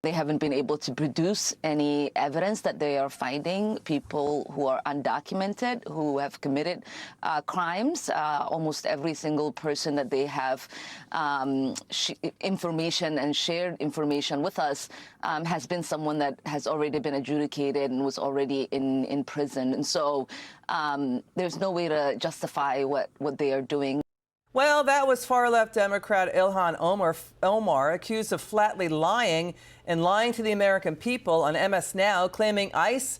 They haven't been able to produce any evidence that they are finding people who are undocumented, who have committed crimes. Almost every single person that they have information and shared information with us has been someone that has already been adjudicated and was already in prison. And so there's no way to justify what they are doing. Well, that was far-left Democrat Ilhan Omar, accused of flatly lying to the American people on MS Now, claiming ICE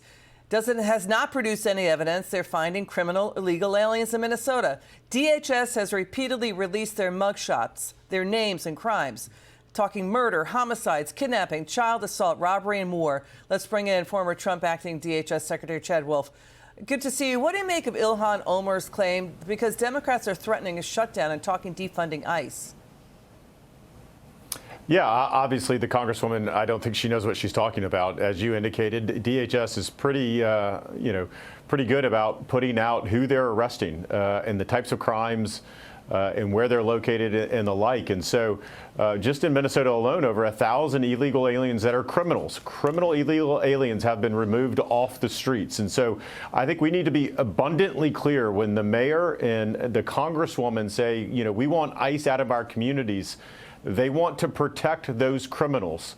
has not produced any evidence they're finding criminal illegal aliens in Minnesota. DHS has repeatedly released their mugshots, their names and crimes, talking murder, homicides, kidnapping, child assault, robbery, and more. Let's bring in former Trump acting DHS Secretary Chad Wolf. Good to see you. What do you make of Ilhan Omar's claim? Because Democrats are threatening a shutdown and talking defunding ICE. Yeah, obviously the Congresswoman, I don't think she knows what she's talking about. As you indicated, DHS is pretty good about putting out who they're arresting and the types of crimes and where they're located and the like. And so just in Minnesota alone, over 1,000 illegal aliens that are criminals. Criminal illegal aliens have been removed off the streets. And so I think we need to be abundantly clear when the mayor and the Congresswoman say, we want ICE out of our communities. They want to protect those criminals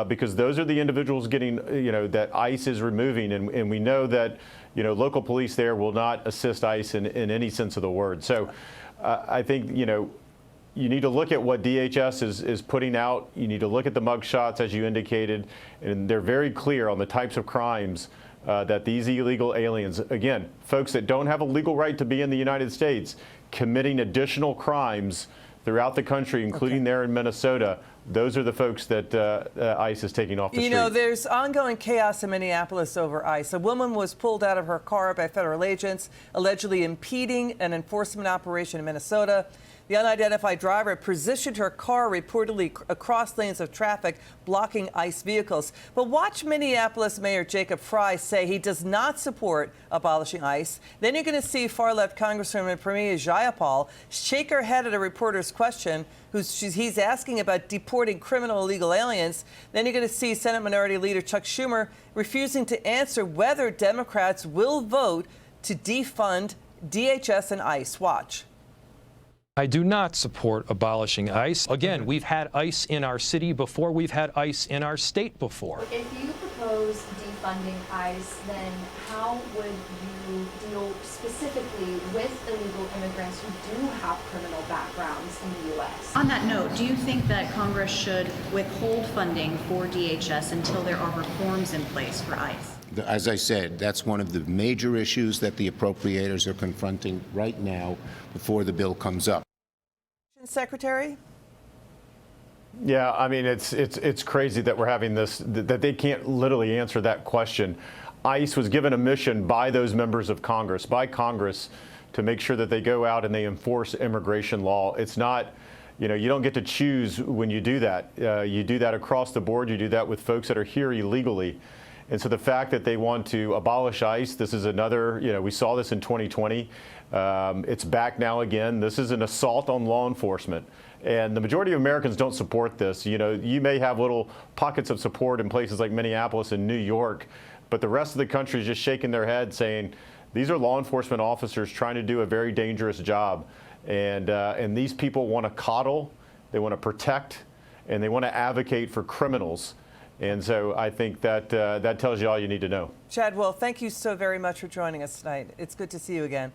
because those are the individuals getting, that ICE is removing. And we know that, local police there will not assist ICE in any sense of the word. So I think, you need to look at what DHS is putting out. You need to look at the mugshots, as you indicated, and they're very clear on the types of crimes that these illegal aliens, again, folks that don't have a legal right to be in the United States, committing additional crimes throughout the country, including there in Minnesota. Those are the folks that ICE is taking off the street. There's ongoing chaos in Minneapolis over ICE. A woman was pulled out of her car by federal agents, allegedly impeding an enforcement operation in Minnesota. The unidentified driver positioned her car reportedly across lanes of traffic, blocking ICE vehicles. But watch Minneapolis Mayor Jacob Frey say he does not support abolishing ICE. Then you're going to see far-left Congresswoman Pramila Jayapal shake her head at a reporter's question he's asking about deporting criminal illegal aliens. Then you're going to see Senate Minority Leader Chuck Schumer refusing to answer whether Democrats will vote to defund DHS and ICE. Watch. I do not support abolishing ICE. Again, we've had ICE in our city before. We've had ICE in our state before. If you propose defunding ICE, then how would you deal specifically with illegal immigrants who do have criminal backgrounds in the U.S.? On that note, do you think that Congress should withhold funding for DHS until there are reforms in place for ICE? As I said, that's one of the major issues that the appropriators are confronting right now before the bill comes up. Secretary? Yeah, I mean, it's crazy that we're having this, that they can't literally answer that question. ICE was given a mission by those members of Congress, by Congress, to make sure that they go out and they enforce immigration law. It's not, you don't get to choose when you do that. You do that across the board. You do that with folks that are here illegally. And so the fact that they want to abolish ICE, this is another, we saw this in 2020. It's back now again. This is an assault on law enforcement. And the majority of Americans don't support this. You may have little pockets of support in places like Minneapolis and New York, but the rest of the country is just shaking their head saying, these are law enforcement officers trying to do a very dangerous job. And these people want to coddle, they want to protect, and they want to advocate for criminals. And so I think that that tells you all you need to know. Chad Wolf, thank you so very much for joining us tonight. It's good to see you again.